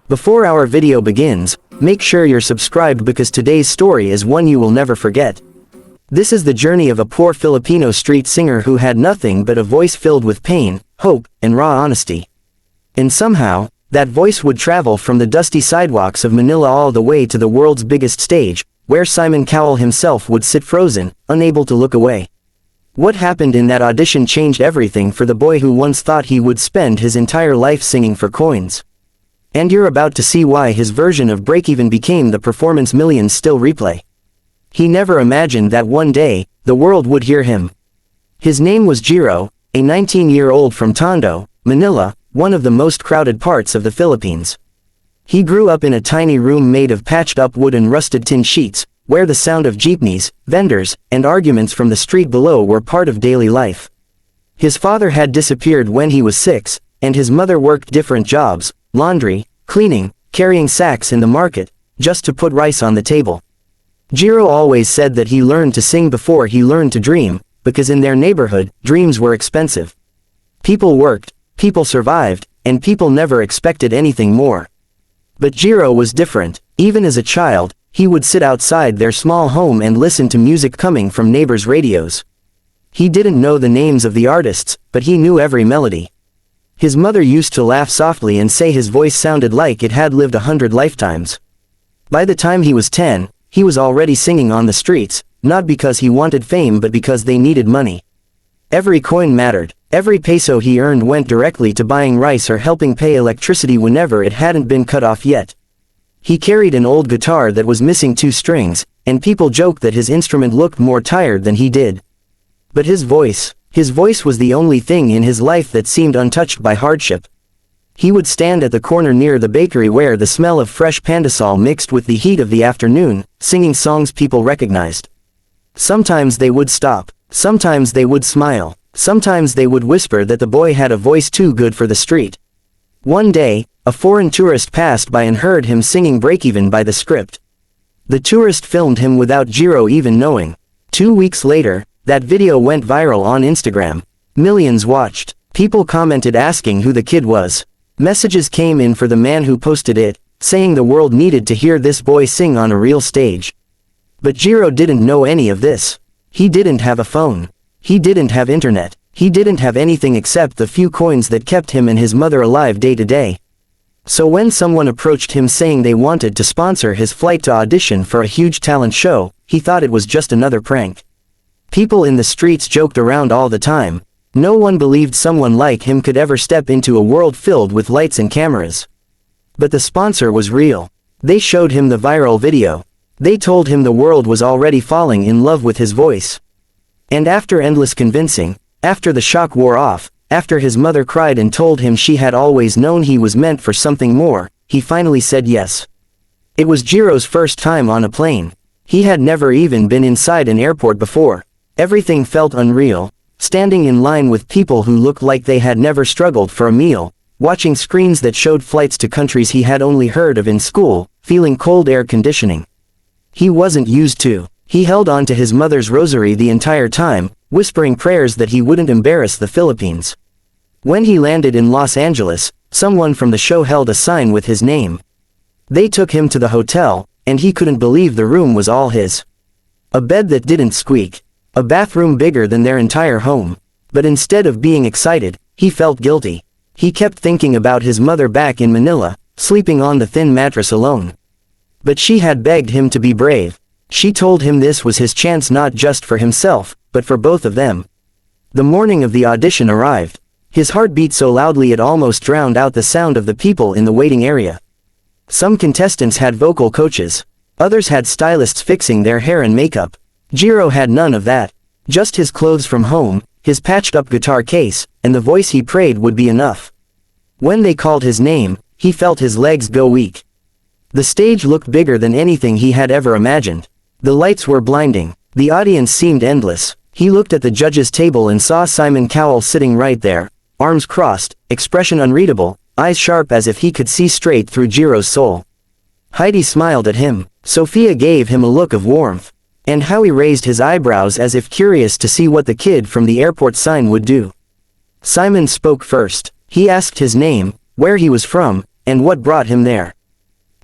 Before our video begins, make sure you're subscribed because today's story is one you will never forget. This is the journey of a poor Filipino street singer who had nothing but a voice filled with pain, hope, and raw honesty. And somehow, that voice would travel from the dusty sidewalks of Manila all the way to the world's biggest stage, where Simon Cowell himself would sit frozen, unable to look away. What happened in that audition changed everything for the boy who once thought he would spend his entire life singing for coins. And you're about to see why his version of Breakeven became the performance millions still replay. He never imagined that one day, the world would hear him. His name was Jiro, a 19-year-old from Tondo, Manila, one of the most crowded parts of the Philippines. He grew up in a tiny room made of patched-up wood and rusted tin sheets, where the sound of jeepneys, vendors, and arguments from the street below were part of daily life. His father had disappeared when he was 6, and his mother worked different jobs, laundry, cleaning, carrying sacks in the market, just to put rice on the table. Jiro always said that he learned to sing before he learned to dream, because in their neighborhood, dreams were expensive. People worked, people survived, and people never expected anything more. But Jiro was different. Even as a child, he would sit outside their small home and listen to music coming from neighbors' radios. He didn't know the names of the artists, but he knew every melody. His mother used to laugh softly and say his voice sounded like it had lived 100 lifetimes. By the time he was 10, he was already singing on the streets, not because he wanted fame but because they needed money. Every coin mattered. Every peso he earned went directly to buying rice or helping pay electricity whenever it hadn't been cut off yet. He carried an old guitar that was missing 2 strings, and people joked that his instrument looked more tired than he did. But his voice was the only thing in his life that seemed untouched by hardship. He would stand at the corner near the bakery where the smell of fresh pandesal mixed with the heat of the afternoon, singing songs people recognized. Sometimes they would stop, sometimes they would smile, sometimes they would whisper that the boy had a voice too good for the street. One day, a foreign tourist passed by and heard him singing Breakeven by the script. The tourist filmed him without Jiro even knowing. 2 weeks later, that video went viral on Instagram. Millions watched. People commented asking who the kid was. Messages came in for the man who posted it, saying the world needed to hear this boy sing on a real stage. But Jiro didn't know any of this. He didn't have a phone. He didn't have internet. He didn't have anything except the few coins that kept him and his mother alive day to day. So when someone approached him saying they wanted to sponsor his flight to audition for a huge talent show, he thought it was just another prank. People in the streets joked around all the time. No one believed someone like him could ever step into a world filled with lights and cameras. But the sponsor was real. They showed him the viral video. They told him the world was already falling in love with his voice. And after endless convincing, after the shock wore off, after his mother cried and told him she had always known he was meant for something more, he finally said yes. It was Jiro's first time on a plane. He had never even been inside an airport before. Everything felt unreal. Standing in line with people who looked like they had never struggled for a meal, watching screens that showed flights to countries he had only heard of in school, feeling cold air conditioning. He wasn't used to. He held on to his mother's rosary the entire time, whispering prayers that he wouldn't embarrass the Philippines. When he landed in Los Angeles, someone from the show held a sign with his name. They took him to the hotel, and he couldn't believe the room was all his. A bed that didn't squeak. A bathroom bigger than their entire home. But instead of being excited, he felt guilty. He kept thinking about his mother back in Manila, sleeping on the thin mattress alone. But she had begged him to be brave. She told him this was his chance not just for himself, but for both of them. The morning of the audition arrived. His heart beat so loudly it almost drowned out the sound of the people in the waiting area. Some contestants had vocal coaches. Others had stylists fixing their hair and makeup. Jiro had none of that. Just his clothes from home, his patched-up guitar case, and the voice he prayed would be enough. When they called his name, he felt his legs go weak. The stage looked bigger than anything he had ever imagined. The lights were blinding. The audience seemed endless. He looked at the judges' table and saw Simon Cowell sitting right there, arms crossed, expression unreadable, eyes sharp as if he could see straight through Jiro's soul. Heidi smiled at him. Sophia gave him a look of warmth. And Howie raised his eyebrows as if curious to see what the kid from the airport sign would do. Simon spoke first. He asked his name, where he was from, and what brought him there.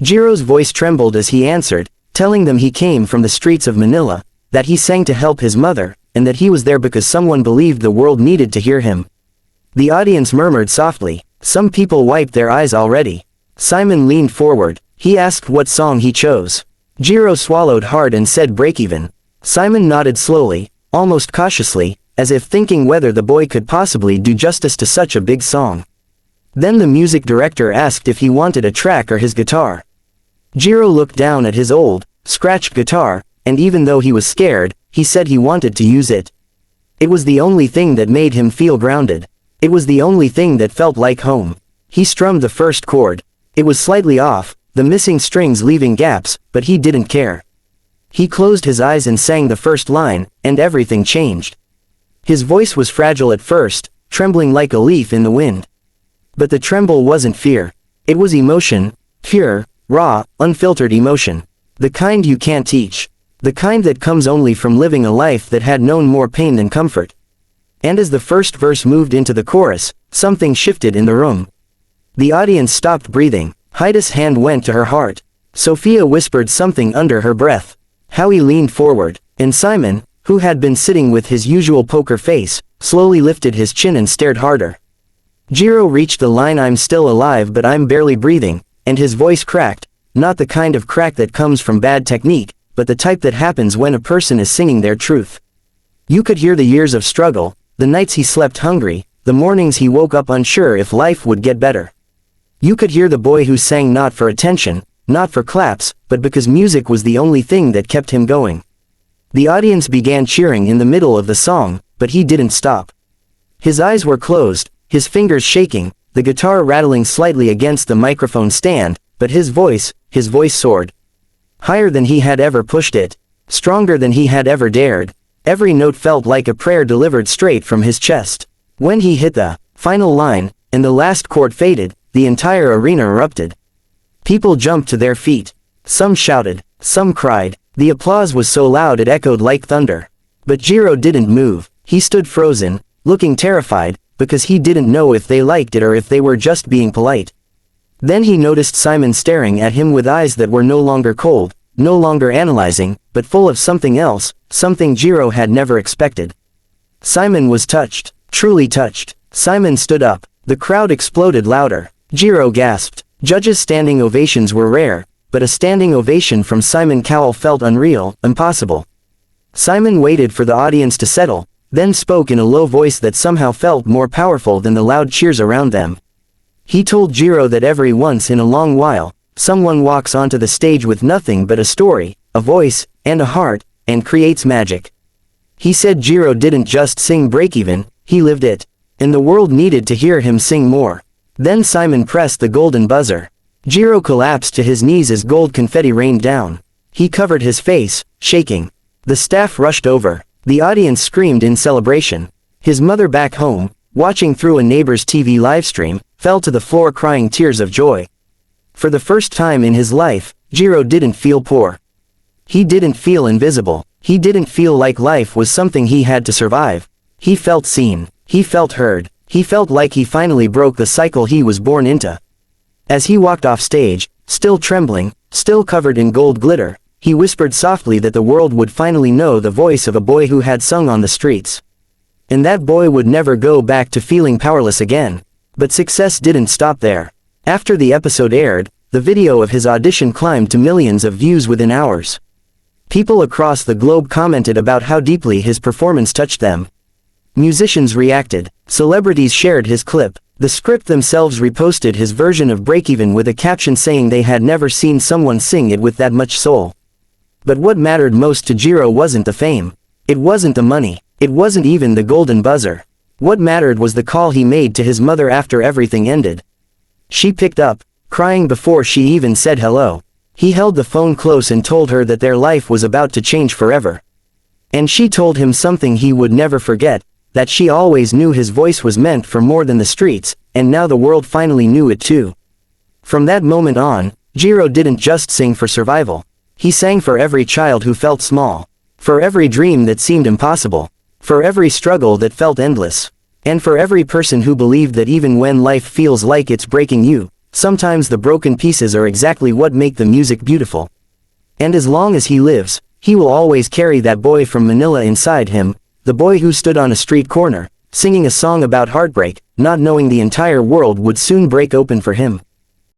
Jiro's voice trembled as he answered, telling them he came from the streets of Manila, that he sang to help his mother, and that he was there because someone believed the world needed to hear him. The audience murmured softly. Some people wiped their eyes already. Simon leaned forward. He asked what song he chose. Jiro swallowed hard and said Breakeven. Simon nodded slowly, almost cautiously, as if thinking whether the boy could possibly do justice to such a big song. Then the music director asked if he wanted a track or his guitar. Jiro looked down at his old, scratched guitar, and even though he was scared, he said he wanted to use it. It was the only thing that made him feel grounded. It was the only thing that felt like home. He strummed the first chord. It was slightly off, the missing strings leaving gaps, but he didn't care. He closed his eyes and sang the first line, and everything changed. His voice was fragile at first, trembling like a leaf in the wind. But the tremble wasn't fear. It was emotion, pure, raw, unfiltered emotion. The kind you can't teach. The kind that comes only from living a life that had known more pain than comfort. And as the first verse moved into the chorus, something shifted in the room. The audience stopped breathing. Haida's hand went to her heart. Sophia whispered something under her breath. Howie leaned forward, and Simon, who had been sitting with his usual poker face, slowly lifted his chin and stared harder. Jiro reached the line "I'm still alive but I'm barely breathing," and his voice cracked, not the kind of crack that comes from bad technique, but the type that happens when a person is singing their truth. You could hear the years of struggle, the nights he slept hungry, the mornings he woke up unsure if life would get better. You could hear the boy who sang not for attention, not for claps, but because music was the only thing that kept him going. The audience began cheering in the middle of the song, but he didn't stop. His eyes were closed, his fingers shaking, the guitar rattling slightly against the microphone stand, but his voice soared. Higher than he had ever pushed it. Stronger than he had ever dared. Every note felt like a prayer delivered straight from his chest. When he hit the final line, and the last chord faded, the entire arena erupted. People jumped to their feet. Some shouted, some cried. The applause was so loud it echoed like thunder. But Jiro didn't move. He stood frozen, looking terrified, because he didn't know if they liked it or if they were just being polite. Then he noticed Simon staring at him with eyes that were no longer cold, no longer analyzing, but full of something else, something Jiro had never expected. Simon was touched, truly touched. Simon stood up. The crowd exploded louder. Jiro gasped. Judges' standing ovations were rare, but a standing ovation from Simon Cowell felt unreal, impossible. Simon waited for the audience to settle, then spoke in a low voice that somehow felt more powerful than the loud cheers around them. He told Jiro that every once in a long while, someone walks onto the stage with nothing but a story, a voice, and a heart, and creates magic. He said Jiro didn't just sing Breakeven, he lived it. And the world needed to hear him sing more. Then Simon pressed the golden buzzer. Jiro collapsed to his knees as gold confetti rained down. He covered his face, shaking. The staff rushed over. The audience screamed in celebration. His mother back home, watching through a neighbor's TV livestream, fell to the floor crying tears of joy. For the first time in his life, Jiro didn't feel poor. He didn't feel invisible. He didn't feel like life was something he had to survive. He felt seen. He felt heard. He felt like he finally broke the cycle he was born into. As he walked off stage, still trembling, still covered in gold glitter, he whispered softly that the world would finally know the voice of a boy who had sung on the streets. And that boy would never go back to feeling powerless again. But success didn't stop there. After the episode aired, the video of his audition climbed to millions of views within hours. People across the globe commented about how deeply his performance touched them. Musicians reacted. Celebrities shared his clip. The script themselves reposted his version of Breakeven with a caption saying they had never seen someone sing it with that much soul. But what mattered most to Jiro wasn't the fame. It wasn't the money. It wasn't even the golden buzzer. What mattered was the call he made to his mother after everything ended. She picked up, crying before she even said hello. He held the phone close and told her that their life was about to change forever. And she told him something he would never forget, that she always knew his voice was meant for more than the streets, and now the world finally knew it too. From that moment on, Jiro didn't just sing for survival. He sang for every child who felt small. For every dream that seemed impossible. For every struggle that felt endless. And for every person who believed that even when life feels like it's breaking you, Sometimes the broken pieces are exactly what make the music beautiful. And as long as he lives, he will always carry that boy from Manila inside him, the boy who stood on a street corner, singing a song about heartbreak, not knowing the entire world would soon break open for him.